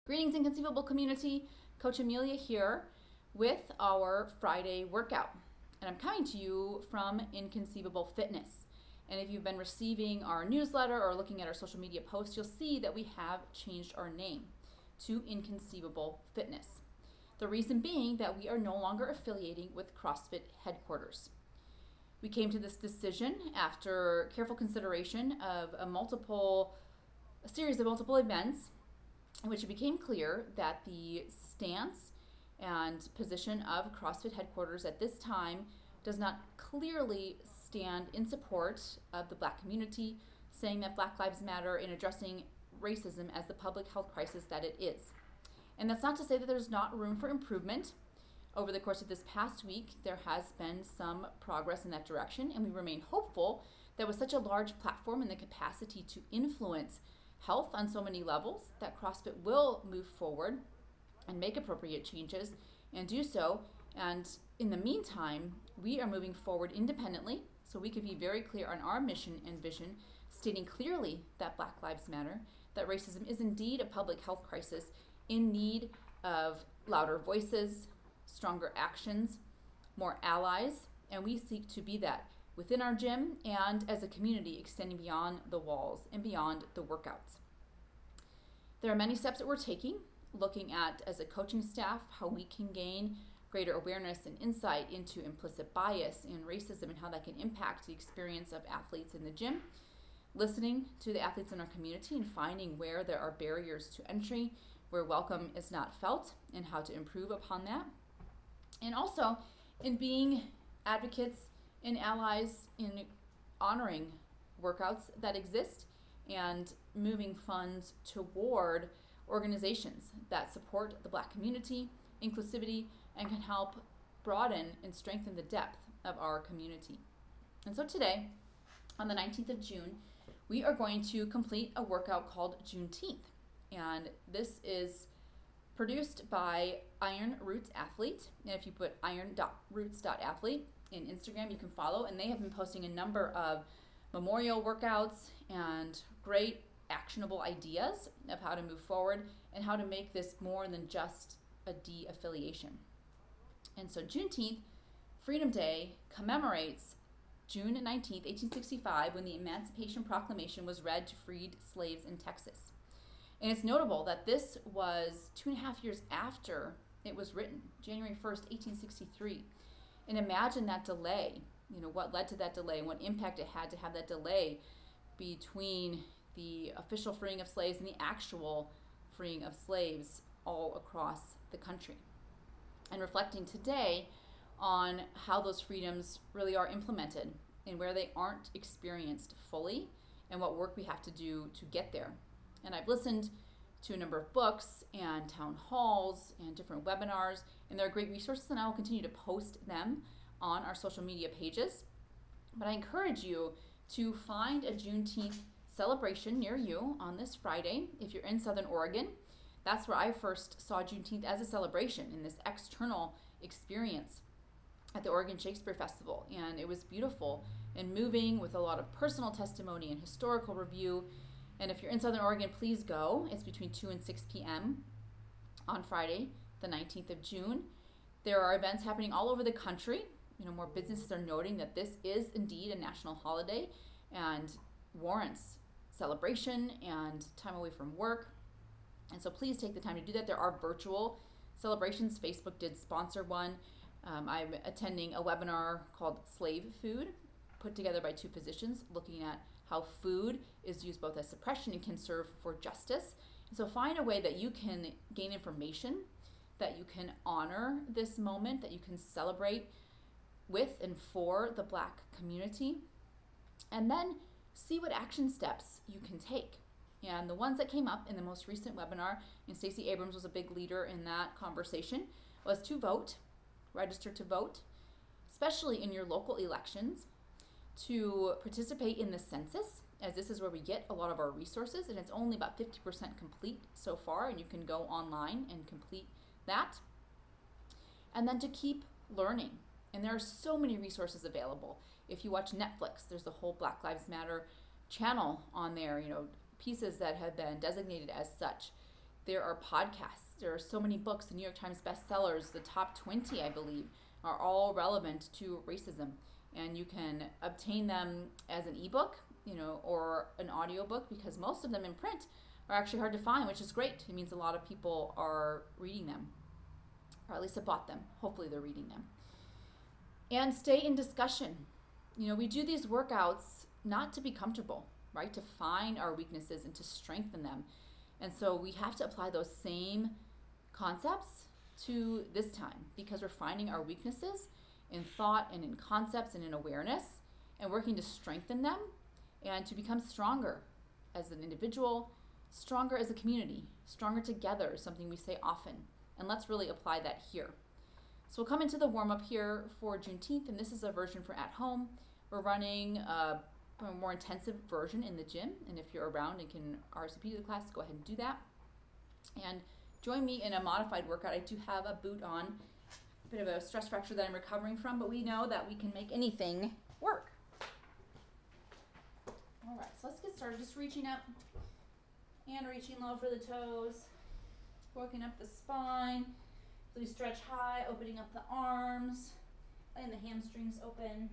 Greetings, Inconceivable community. Coach Amelia here with our Friday workout. And I'm coming to you from Inconceivable Fitness. And if you've been receiving our newsletter or looking at our social media posts, you'll see that we have changed our name to Inconceivable Fitness. The reason being that we are no longer affiliating with CrossFit headquarters. We came to this decision after careful consideration of a series of multiple events in which it became clear that the stance and position of CrossFit headquarters at this time does not clearly stand in support of the Black community, saying that Black Lives Matter in addressing racism as the public health crisis that it is. And that's not to say that there's not room for improvement. Over the course of this past week, there has been some progress in that direction, and we remain hopeful that with such a large platform and the capacity to influence health on so many levels, that CrossFit will move forward and make appropriate changes and do so. And in the meantime, we are moving forward independently so we can be very clear on our mission and vision, stating clearly that Black Lives Matter, that racism is indeed a public health crisis in need of louder voices, stronger actions, more allies, and we seek to be that within our gym and as a community extending beyond the walls and beyond the workouts. There are many steps that we're taking, looking at as a coaching staff how we can gain greater awareness and insight into implicit bias and racism and how that can impact the experience of athletes in the gym, listening to the athletes in our community and finding where there are barriers to entry, where welcome is not felt, and how to improve upon that. And also in being advocates and allies in honoring workouts that exist and moving funds toward organizations that support the Black community, inclusivity, and can help broaden and strengthen the depth of our community. And so today, on the 19th of June, we are going to complete a workout called Juneteenth. And this is produced by Iron Roots Athlete. And if you put iron.roots.athlete in Instagram, you can follow. And they have been posting a number of memorial workouts and great actionable ideas of how to move forward and how to make this more than just a de-affiliation. And so Juneteenth, Freedom Day, commemorates June 19th, 1865, when the Emancipation Proclamation was read to freed slaves in Texas. And it's notable that this was 2.5 years after it was written, January 1st, 1863. And imagine that delay, what led to that delay and what impact it had to have that delay between the official freeing of slaves and the actual freeing of slaves all across the country. And reflecting today on how those freedoms really are implemented and where they aren't experienced fully and what work we have to do to get there. And I've listened to a number of books and town halls and different webinars, and they're great resources, and I will continue to post them on our social media pages. But I encourage you to find a Juneteenth celebration near you on this Friday. If you're in Southern Oregon, that's where I first saw Juneteenth as a celebration in this external experience at the Oregon Shakespeare Festival. And it was beautiful and moving with a lot of personal testimony and historical review. And if you're in Southern Oregon, please go. It's between 2 and 6 p.m. on Friday, the 19th of June. There are events happening all over the country. More businesses are noting that this is indeed a national holiday and warrants celebration and time away from work. And so please take the time to do that. There are virtual celebrations. Facebook did sponsor one. I'm attending a webinar called Slave Food, put together by two physicians, looking at how food is used both as suppression and can serve for justice. And so find a way that you can gain information, that you can honor this moment, that you can celebrate with and for the Black community, and then see what action steps you can take. And the ones that came up in the most recent webinar, and Stacey Abrams was a big leader in that conversation, was to vote, register to vote, especially in your local elections, to participate in the census, as this is where we get a lot of our resources, and it's only about 50% complete so far, and you can go online and complete that. And then to keep learning. And there are so many resources available. If you watch Netflix, there's the whole Black Lives Matter channel on there, pieces that have been designated as such. There are podcasts. There are so many books, the New York Times bestsellers, the top 20, I believe, are all relevant to racism. And you can obtain them as an ebook, or an audiobook, because most of them in print are actually hard to find, which is great. It means a lot of people are reading them, or at least have bought them. Hopefully they're reading them. And stay in discussion. We do these workouts not to be comfortable, right? To find our weaknesses and to strengthen them. And so we have to apply those same concepts to this time, because we're finding our weaknesses in thought and in concepts and in awareness, and working to strengthen them and to become stronger as an individual, stronger as a community, stronger together is something we say often. And let's really apply that here. So we'll come into the warm-up here for Juneteenth, and this is a version for at home. We're running a more intensive version in the gym, and if you're around and can RSVP to the class, go ahead and do that. And join me in a modified workout. I do have a boot on, a bit of a stress fracture that I'm recovering from, but we know that we can make anything work. All right, so let's get started. Just reaching up and reaching low for the toes, working up the spine. So we stretch high, opening up the arms, letting the hamstrings open,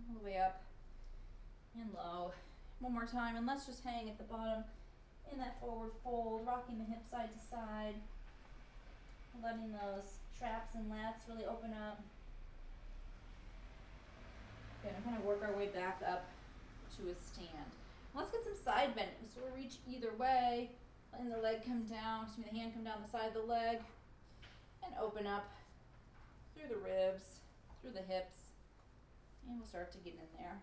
all the way up and low. One more time, and let's just hang at the bottom in that forward fold, rocking the hip side to side, letting those traps and lats really open up. Okay, I'm going to work our way back up to a stand. Let's get some side bending. So we'll reach either way, letting the leg come down, the hand come down the side of the leg, and open up through the ribs, through the hips, and we'll start to get in there.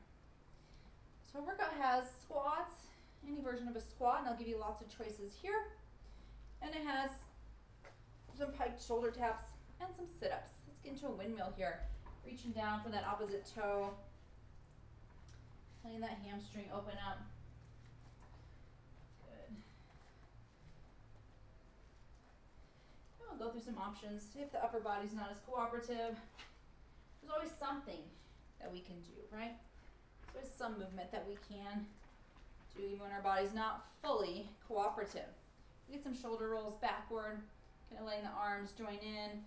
So our workout has squats, any version of a squat, and I'll give you lots of choices here. And it has some piked shoulder taps and some sit-ups. Let's get into a windmill here, reaching down for that opposite toe, letting that hamstring open up. Good. And we'll go through some options. If the upper body's not as cooperative, there's always something that we can do, right? There's some movement that we can do even when our body's not fully cooperative. We get some shoulder rolls backward, kind of letting the arms join in,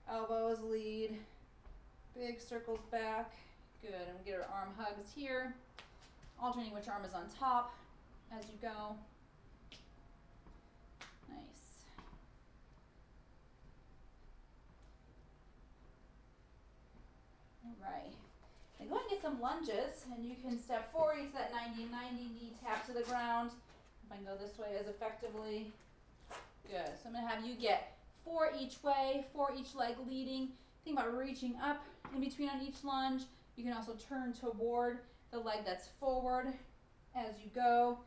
elbows lead, big circles back. Good, and we get our arm hugs here, alternating which arm is on top as you go. Nice. All right. And go ahead and get some lunges, and you can step forward into that 90-90 knee tap to the ground. If I can go this way as effectively. Good. So I'm going to have you get 4 each way, 4 each leg leading. Think about reaching up in between on each lunge. You can also turn toward the leg that's forward as you go.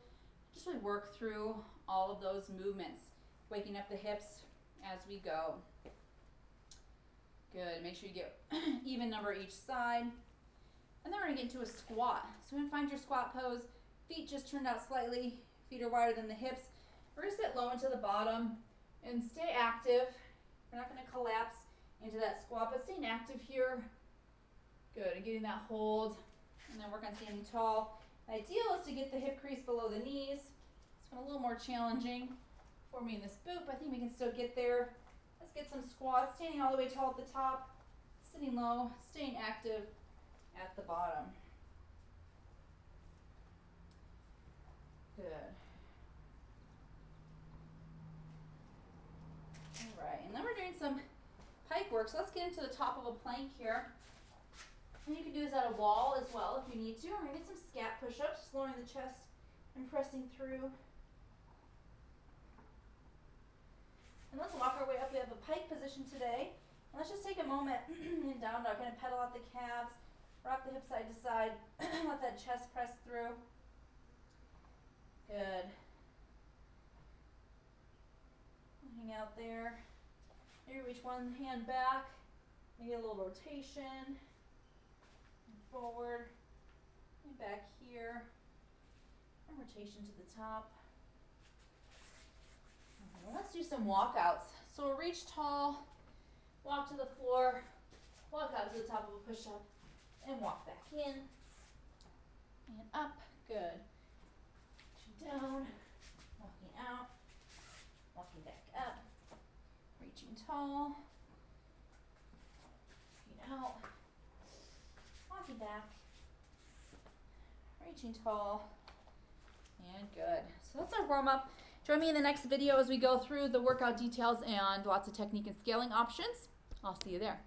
Just really work through all of those movements, waking up the hips as we go. Good. Make sure you get even number each side. And then we're going to get into a squat. So we're going to find your squat pose. Feet just turned out slightly. Feet are wider than the hips. We're going to sit low into the bottom and stay active. We're not going to collapse into that squat, but staying active here. Good, and getting that hold. And then work on standing tall. The ideal is to get the hip crease below the knees. It's been a little more challenging for me in this boot, but I think we can still get there. Let's get some squats, standing all the way tall at the top, sitting low, staying active at the bottom. Good. All right, and then we're doing some pike work. So let's get into the top of a plank here. And you can do this at a wall as well if you need to. We're going to get some scat push-ups, just lowering the chest and pressing through. And let's walk our way up. We have a pike position today. And let's just take a moment in down dog, kind of pedal out the calves, rock the hip side to side, let that chest press through. Good. Hang out there. Maybe reach one hand back, maybe a little rotation, and forward, and back here, and rotation to the top. Okay, let's do some walkouts. So we'll reach tall, walk to the floor, walk out to the top of a push-up, and walk back in, and up. Good. Down, walking out, Walking back up, reaching tall, feet out, walking back, reaching tall, and good. So that's our warm-up. Join me in the next video as we go through the workout details and lots of technique and scaling options. I'll see you there.